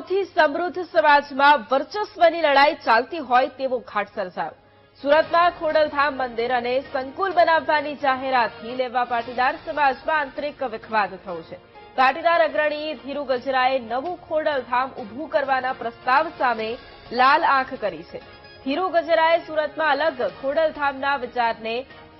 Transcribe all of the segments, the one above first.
સૌથી સમૃદ્ધ સમાજમાં વર્ચસ્વની લડાઈ ચાલતી હોય તેવો ઘાટ સર્જાયો. સુરતમાં ખોડલધામ મંદિર અને સંકુલ બનાવવાની જાહેરાતથી લેવા પાટીદાર સમાજમાં આંતરિક વિખવાદ થયો છે. પાટીદાર અગ્રણી ધીરુ ગજરાએ નવું ખોડલધામ ઊભું કરવાના પ્રસ્તાવ સામે લાલ આંખ કરી છે. ધીરુ ગજરાએ સુરતમાં અલગ ખોડલધામના વિચારને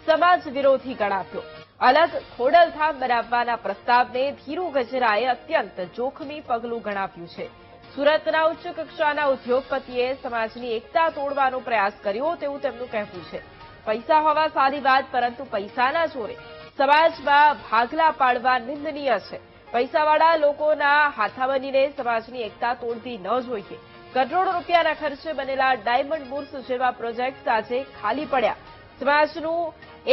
સમાજ વિરોધી ગણાવ્યો. અલગ ખોડલધામ બનાવવાના પ્રસ્તાવને ધીરુ ગજરાએ અત્યંત જોખમી પગલું ગણાવ્યું છે. સુરતના ઉચ્ચ કક્ષાના ઉદ્યોગપતિએ સમાજની એકતા તોડવાનો પ્રયાસ કર્યો તેવું તેમનું કહેવું છે. પૈસા હોવા સારી વાત, પરંતુ પૈસાના જોરે સમાજમાં ભાગલા પાડવા નિંદનીય છે. પૈસાવાળા લોકોના હાથા બનીને સમાજની એકતા તોડવી ન જોઈએ. કરોડો રૂપિયાના ખર્ચે બનેલા ડાયમંડ બુર્સ જેવા પ્રોજેક્ટ આજે ખાલી પડ્યા. સમાજનું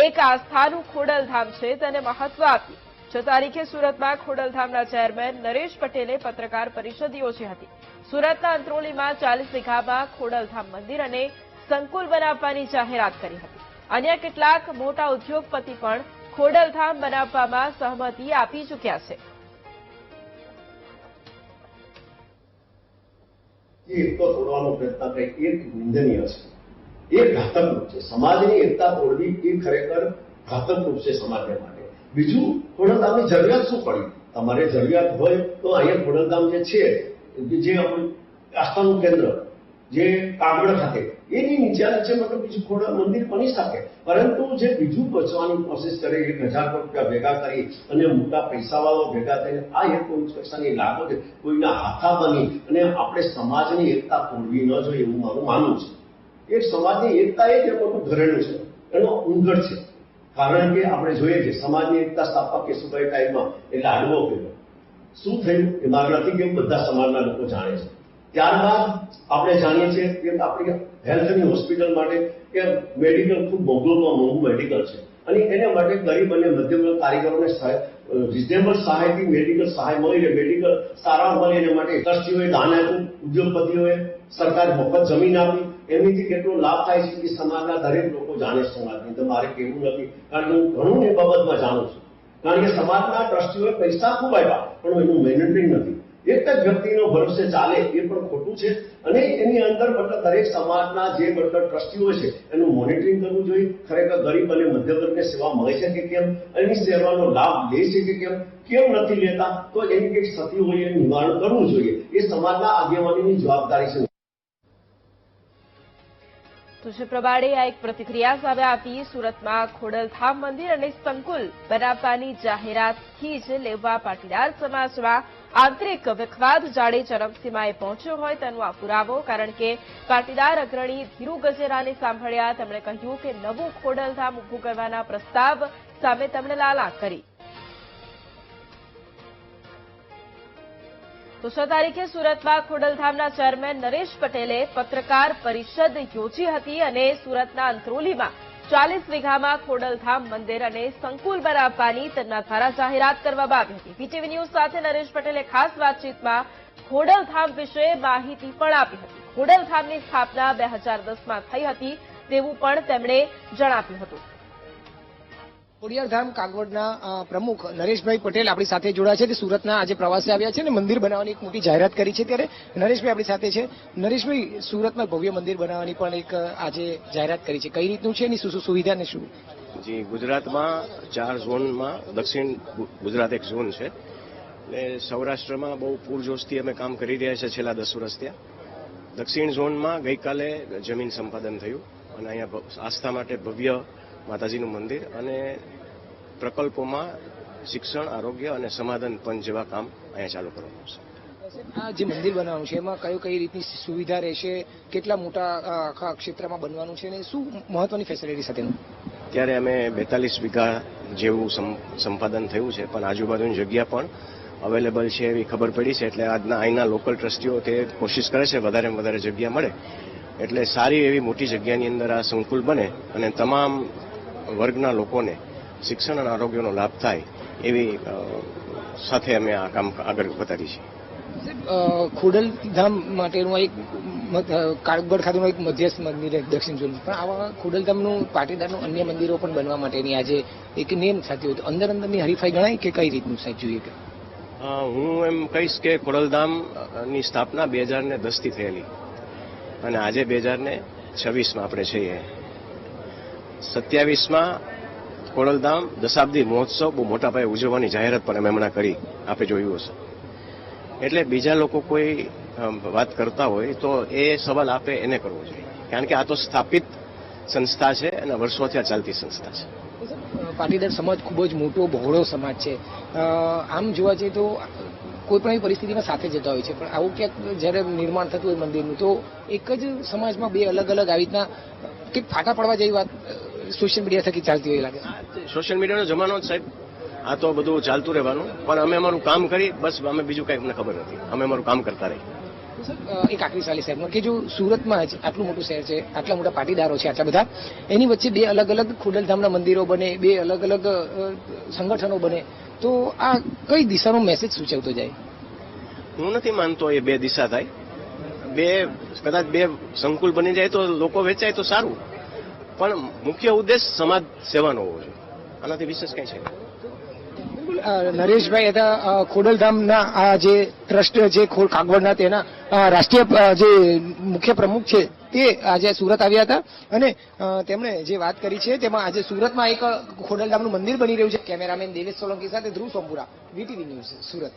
એક આસ્થાનું ખોડલધામ છે, તેને મહત્વ આપ્યું. 6 તારીખે સુરતમાં ખોડલધામના ચેરમેન નરેશ પટેલે પત્રકાર પરિષદ યોજી હતી. સુરતના અંત્રોલીમાં 40 વીઘામાં ખોડલધામ મંદિર અને સંકુલ બનાવવાની જાહેરાત કરી હતી. અન્ય કેટલાક મોટા ઉદ્યોગપતિ પણ ખોડલધામ બનાવવામાં સહમતિ આપી ચૂક્યા છે. એકતા તોડવાનો પ્રયત્ન કરે એ નિંદનીય છે, એ ઘાતક રૂપ છે. સમાજની એકતા તોડવી એ ખરેખર ઘાતક રૂપ છે સમાજને માટે. બીજું, ખોડલધામની જરૂરિયાત શું પડી? તમારે જરૂરિયાત હોય તો અહીંયા ખોડલધામ જે છે, જે આપણું આસ્થાનું કેન્દ્ર જે કાગડ ખાતે એની નીચે મતલબ બીજું ખોડલ મંદિર બની શકે, પરંતુ જે બીજું બચવાની કોશિશ કરે 1000 રૂપિયા ભેગા કરી અને મોટા પૈસાવાળો ભેગા થઈને આ એક ઉચ્ચ કક્ષાની લાગો છે, કોઈના હાથા બની અને આપણે સમાજની એકતા તોડવી ન જોઈએ એવું મારું માનવું છે. એ સમાજની એકતા એ જ મોટું ઘરેણું છે, એનો ઉંઘડ છે. કારણ કે આપણે જોઈએ છે સમાજની એકતા સ્થાપક કેશુભાઈ ટાઈમમાં એટલે આડવો કર્યો. શું થયું એ મારે નથી કેવું, બધા સમાજના લોકો જાણે છે. ત્યારબાદ આપણે જાણીએ છીએ કે આપણી હેલ્થની હોસ્પિટલ માટે કે મેડિકલ ખૂબ મોંઘું મેડિકલ છે અને એના માટે ગરીબ અને મધ્યમ કારીગરોને રિઝનેબલ સહાયથી મેડિકલ સહાય મળી રહે, મેડિકલ સારવાર મળે એના માટે ટ્રસ્ટીઓએ દાન આપ્યું, ઉદ્યોગપતિઓએ સરકાર મફત જમીન આપી. એમનીથી કેટલો લાભ થાય છે એ સમાજના દરેક લોકો જાણે છે. સમાજની તો મારે કહેવું નથી, કારણ કે હું ઘણું એ બાબતમાં જાણું છું. કારણ કે સમાજના ટ્રસ્ટીઓએ પૈસા ખૂબ આપ્યા પણ એનું મેનેજમેન્ટ નથી. એક જ વ્યક્તિનો ભરોસે ચાલે એ પણ ખોટું છે અને એની અંદર મતલબ દરેક સમાજના જે મતલબ ટ્રસ્ટીઓ છે એનું મોનિટરિંગ કરવું જોઈએ. ખરેખર ગરીબ અને મધ્યમ વર્ગને સેવા મળે છે કે કેમ, એની સેવાનો લાભ લે છે કે કેમ નથી લેતા, તો એની કંઈક ક્ષતિ હોય એનું નિવારણ કરવું જોઈએ. એ સમાજના આગેવાનીની જવાબદારી છે. તો જે પ્રમાણે આ એક પ્રતિક્રિયા સામે આવી. સુરતમાં ખોડલધામ મંદિર અને સંકુલ બનાવવાની જાહેરાતથી જ લેવા પાટીદાર સમાજમાં આંતરિક વિખવાદ જાડે ચરમસીમાએ પહોંચ્યો હોય તેનો આ પુરાવો. કારણ કે પાટીદાર અગ્રણી ધીરુ ગજરાને સાંભળ્યા, તેમણે કહ્યું કે નવું ખોડલધામ ઊભું કરવાના પ્રસ્તાવ સામે તેમણે લાલ આંખ કરી. તો 6 તારીખે સુરતમાં ખોડલધામના ચેરમેન નરેશ પટેલે પત્રકાર પરિષદ યોજી હતી અને સુરતના અંત્રોલીમાં 40 વીઘામાં ખોડલધામ મંદિર અને સંકુલ બનાવવાની તેમના દ્વારા જાહેરાત કરવામાં આવી હતી. પીટીવી ન્યૂઝ સાથે નરેશ પટેલે ખાસ વાતચીતમાં ખોડલધામ વિશે માહિતી પણ આપી હતી. ખોડલધામની સ્થાપના 2010માં થઈ હતી તેવું પણ તેમણે જણાવ્યું હતું. ખોડિયારધામ કાગવડના પ્રમુખ નરેશભાઈ પટેલ આપણી સાથે જોડાયા છે. તે સુરતના આજે પ્રવાસે આવ્યા છે અને મંદિર બનાવવાની એક મોટી જાહેરાત કરી છે. ત્યારે નરેશભાઈ આપણી સાથે છે. નરેશભાઈ, સુરતમાં ભવ્ય મંદિર બનાવવાની પણ એક આજે જાહેરાત કરી છે, કઈ રીતનું છે એની શું સુવિધા ને શું? જી, ગુજરાતમાં 4 ઝોનમાં દક્ષિણ ગુજરાત એક ઝોન છે એટલે સૌરાષ્ટ્રમાં બહુ પૂરજોશથી અમે કામ કરી રહ્યા છીએ છેલ્લા 10 વર્ષથી. દક્ષિણ ઝોનમાં ગઈકાલે જમીન સંપાદન થયું અને અહીંયા આસ્થા માટે ભવ્ય માતાજીનું મંદિર અને પ્રકલ્પોમાં શિક્ષણ, આરોગ્ય અને સમાધાન પંચ જેવા કામ અહીંયા ચાલુ કરવાનું છે. આ જે મંદિર બનાવવાનું છે એમાં કઈ રીતની સુવિધા રહેશે, કેટલા મોટા આખા ક્ષેત્રમાં બનવાનું છે અને શું મહત્વની ફેસિલિટી સાથેનું? ત્યારે અમે 42 વીઘા જેવું સંપાદન થયું છે, પણ આજુબાજુની જગ્યા પણ અવેલેબલ છે એવી ખબર પડી છે. એટલે આજના અહીંના લોકલ ટ્રસ્ટીઓ તે કોશિશ કરે છે વધારેમાં વધારે જગ્યા મળે એટલે સારી એવી મોટી જગ્યાની અંદર આ સંકુલ બને અને તમામ વર્ગના લોકોને શિક્ષણ અને આરોગ્યનો લાભ થાય એવી સાથે અમે આ કામ આગળ વધારી છે. ખોડલધામ માટેનું એક કાગવડ ખાતેનું એક મધ્યસ્થ મંદિર દક્ષિણ ઝોન, પણ આવા ખોડલધામનું પાટીદારનું અન્ય મંદિરો પણ બનવા માટેની આજે એક નેમ થતી હોય તો અંદરની હરીફાઈ ગણાય કે કઈ રીતનું સાહેબ જોઈએ? હું એમ કહીશ કે ખોડલધામની સ્થાપના 2010 થી થયેલી અને આજે 2026માં આપણે છીએ. 27માં ખોડલધામ દશાબ્દી મહોત્સવ બહુ મોટા પાયે ઉજવવાની જાહેરાત પણ અમે હમણાં કરી, આપણે જોયું હશે. એટલે બીજા લોકો કોઈ વાત કરતા હોય તો એ સવાલ આપે એને કરવો જોઈએ, કારણ કે આ તો સ્થાપિત સંસ્થા છે અને વર્ષોથી આ ચાલતી સંસ્થા છે. પાટીદાર સમાજ ખૂબ જ મોટો બહોળો સમાજ છે. આમ જોવા જઈએ તો કોઈ પણ પરિસ્થિતિમાં સાથે જતા હોય છે, પણ આવું ક્યાંક જ્યારે નિર્માણ થતું હોય મંદિરનું તો એક જ સમાજમાં બે અલગ અલગ આવી રીતના કંઈક ફાટા પડવા જેવી વાત સોશિયલ મીડિયા થકી ચાલતી હોય લાગે. સોશિયલ મીડિયાનો જમાનો જ સાહેબ, આ તો બધું ચાલતું રહેવાનું, પણ અમે અમારું કામ કરી બસ, અમે બીજું કંઈ અમને ખબર નથી, અમે અમારું કામ કરતા રહી. એક આખરી સાલી સાહેબમાં કે જો સુરતમાં જ આટલું મોટું શહેર છે, આટલા મોટા પાટીદારો છે, આટલા બધા, એની વચ્ચે બે અલગ અલગ ખોડલધામના મંદિરો બને, બે અલગ અલગ સંગઠનો બને, તો આ કઈ દિશાનો મેસેજ સૂચવતો જાય? હું નથી માનતો એ બે દિશા થાય. કદાચ બે સંકુલ બની જાય તો લોકો વેચાય તો સારું, પણ મુખ્ય ઉદ્દેશ સમાજ સેવાનો હોવો જોઈએ, આનાથી વિશેષ કઈ છે. નરેશભાઈ હતા ખોડલધામના આ જે ટ્રસ્ટ જે કાગવડના તેના રાષ્ટ્રીય જે મુખ્ય પ્રમુખ છે, તે આજે સુરત આવ્યા હતા અને તેમણે જે વાત કરી છે તેમાં આજે સુરતમાં એક ખોડલધામનું મંદિર બની રહ્યું છે. કેમેરામેન દેવેશ સોલંકી સાથે ધ્રુવ સોમપુરા, વીટીવી ન્યૂઝ, સુરત.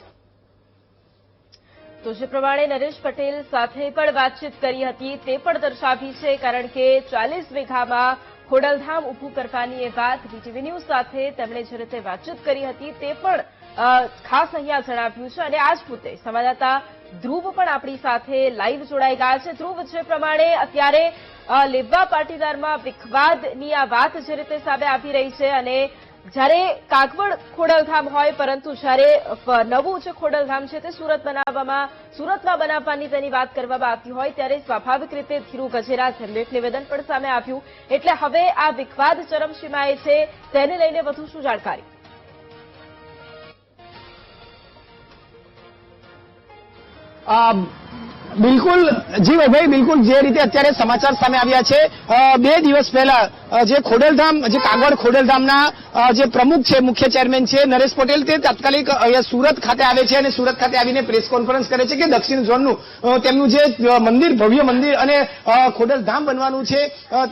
તો જે પ્રમાણે નરેશ પટેલ સાથે પણ વાતચીત કરી હતી તે પણ દર્શાવી છે, કારણ કે 40 વીઘામાં ખોડલધામ ઊભું કરવાની એ વાત વીટીવી ન્યૂઝ સાથે તેમણે જે રીતે વાતચીત કરી હતી તે પણ ખાસ અહીંયા જણાવ્યું છે. અને આ જ મુદ્દે સંવાદદાતા ધ્રુવ પણ આપણી સાથે લાઈવ જોડાઈ ગયા છે. ધ્રુવ, જે પ્રમાણે અત્યારે લેવા પાટીદારમાં વિખવાદની આ વાત જે રીતે સામે આવી રહી છે, અને જ્યારે કાગવડ ખોડલધામ હોય પરંતુ જ્યારે નવું જે ખોડલધામ છે તે સુરતમાં બનાવવાની તેની વાત કરવામાં આવતી હોય ત્યારે સ્વાભાવિક રીતે ધીરુ ગજેરા જેમનું એક નિવેદન પણ સામે આવ્યું. એટલે હવે આ વિખવાદ ચરમસીમાએ છે, તેને લઈને વધુ શું જાણકારી? બિલકુલ જી ભાઈ, બિલકુલ જે રીતે અત્યારે સમાચાર સામે આવ્યા છે, 2 દિવસ પહેલા જે ખોડલધામ, જે કાગવડ ખોડલધામના જે પ્રમુખ છે, મુખ્ય ચેરમેન છે નરેશ પટેલ, તે તાત્કાલિક અહીંયા સુરત ખાતે આવે છે અને સુરત ખાતે આવીને પ્રેસ કોન્ફરન્સ કરે છે કે દક્ષિણ ઝોનનું તેમનું જે મંદિર, ભવ્ય મંદિર અને ખોડલધામ બનવાનું છે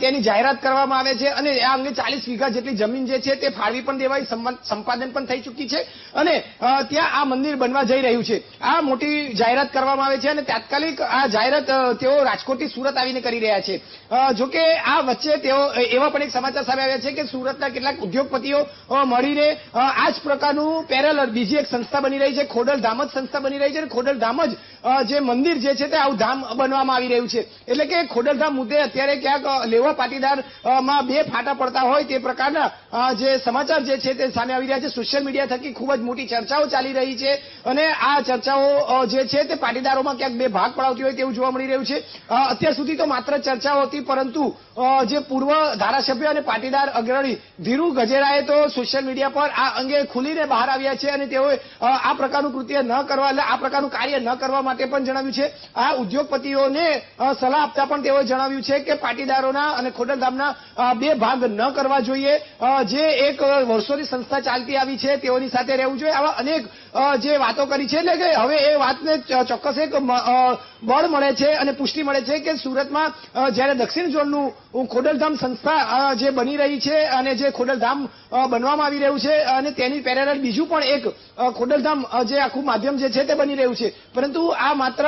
તેની જાહેરાત કરવામાં આવે છે અને આ અંગે 40 વીઘા જેટલી જમીન જે છે તે ફાળવી પણ દેવાઈ, સંપાદન પણ થઈ ચૂકી છે અને ત્યાં આ મંદિર બનવા જઈ રહ્યું છે. આ મોટી જાહેરાત કરવામાં આવે છે અને તાત્કાલિક આ જાહેરાત તેઓ રાજકોટથી સુરત આવીને કરી રહ્યા છે. જોકે આ વચ્ચે તેઓ એવા પણ એક સમાચાર સામે આવ્યા છે કે સુરતના કેટલાક ઉદ્યોગપતિઓ મળીને આ જ પ્રકારનું પેરેલલ બીજી એક સંસ્થા બની રહી છે, ખોડલધામ જ સંસ્થા બની રહી છે અને ખોડલધામ જ જે મંદિર જે છે તે આવું ધામ બનવામાં આવી રહ્યું છે. એટલે કે ખોડલધામ મુદ્દે અત્યારે ક્યાંક લેવા પાટીદારમાં બે ફાટા પડતા હોય તે પ્રકારના જે સમાચાર જે છે તે સામે આવી રહ્યા છે. સોશિયલ મીડિયા થકી ખૂબ જ મોટી ચર્ચાઓ ચાલી રહી છે અને આ ચર્ચાઓ જે છે તે પાટીદારોમાં ક્યાંક બે ભાગ પડાવતી હોય તેવું જોવા મળી રહ્યું છે. અત્યાર સુધી તો માત્ર ચર્ચાઓ હતી, પરંતુ જે પૂર્વ ધારાસભ્ય અને પાટીદાર અગ્રણી ધીરુ ગજેરાએ તો સોશિયલ મીડિયા પર આ અંગે ખુલીને બહાર આવ્યા છે અને તેઓએ આ પ્રકારનું કૃત્ય ન કરવા, એટલે આ પ્રકારનું કાર્ય ન કરવા માટે પણ જણાવ્યું છે. આ ઉદ્યોગપતિઓને સલાહ આપતા પણ તેઓએ જણાવ્યું છે કે પાટીદારોના અને ખોડલધામના બે ભાગ ન કરવા જોઈએ. જે એક વર્ષોની સંસ્થા ચાલતી આવી છે તેઓની સાથે રહેવું જોઈએ. આવા અનેક જે વાતો કરી છે, એટલે કે હવે એ વાતને ચોક્કસ એક બળ મળે છે અને પુષ્ટિ મળે છે કે સુરતમાં જ્યારે દક્ષિણ ઝોનનું ખોડલધામ સંસ્થા જે બની રહી છે અને જે ખોડલધામ બનવામાં આવી રહ્યું છે અને તેની પેરેલલ બીજું પણ એક ખોડલધામ જે આખું માધ્યમ જે છે તે બની રહ્યું છે. પરંતુ આ માત્ર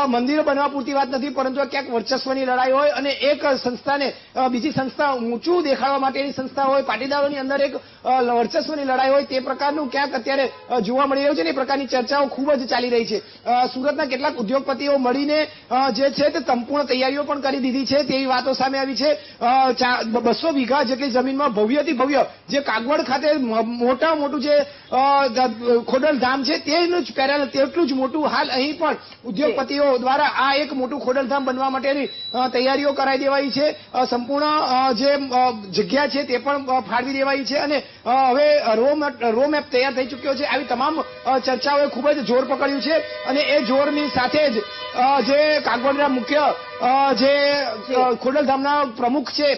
મંદિરો બનવા પૂરતી વાત નથી, પરંતુ ક્યાંક વર્ચસ્વની લડાઈ હોય અને એક સંસ્થાને બીજી સંસ્થા ઊંચું દેખાડવા માટેની સંસ્થા હોય, પાટીદારોની અંદર એક વર્ચસ્વની લડાઈ હોય, તે પ્રકારનું ક્યાંક અત્યારે જોવા મળી રહ્યું છે. એ પ્રકારની ચર્ચાઓ ખૂબ જ ચાલી રહી છે. સુરતના કેટલાક ઉદ્યોગપતિઓ મળીને જે છે તે સંપૂર્ણ તૈયારીઓ પણ કરી દીધી છે તેવી વાતો સામે આવી છે. 200 વીઘા જેટલી જમીનમાં ભવ્યથી ભવ્ય જે કાગવડ ખાતે મોટા મોટું જે ખોડલધામ છે તેનું જ પેરેલલ તેટલું જ મોટું હાલ અહીં પણ ઉદ્યોગપતિઓ દ્વારા આ એક મોટું ખોડલધામ બનવા માટેની તૈયારીઓ કરાવી દેવાઈ છે. સંપૂર્ણ જે જગ્યા છે તે પણ ફાળવી દેવાઈ છે અને હવે રો મેપ તૈયાર થઈ ચૂક્યો છે. આવી તમામ ચર્ચાઓએ ખૂબ જ જોર પકડ્યું છે અને એ જોરની સાથે જ જે કાગવડના મુખ્ય જે ખોડલધામના પ્રમુખ છે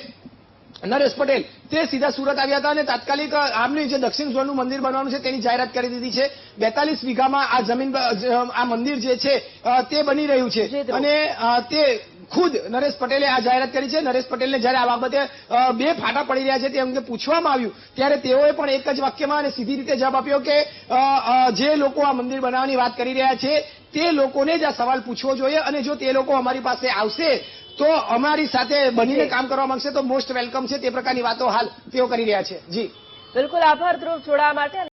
નરેશ પટેલ, તે સીધા સુરત આવ્યા હતા અને તાત્કાલિક આમની જે દક્ષિણ ઝોનનું મંદિર બનવાનું છે તેની જાહેરાત કરી દીધી છે. 42 વીઘામાં આ જમીન આ મંદિર જે છે તે બની રહ્યું છે અને તે ખુદ નરેશ પટેલે આ જાહેરાત કરી છે. નરેશ પટેલને જ્યારે આ બાબતે બે ફાટા પડી રહ્યા છે તે અંગે પૂછવામાં આવ્યું ત્યારે તેઓએ પણ એક જ વાક્યમાં અને સીધી રીતે જવાબ આપ્યો કે જે લોકો આ મંદિર બનાવવાની વાત કરી રહ્યા છે તે લોકોને જ આ સવાલ પૂછવો જોઈએ અને જો તે લોકો અમારી પાસે આવશે તો અમારી સાથે બનીને કામ કરવા માંગશે તો મોસ્ટ વેલકમ છે. તે પ્રકારની વાતો હાલ તેઓ કરી રહ્યા છે. જી બિલકુલ, આભાર ધ્રુવ જોડાવા માટે.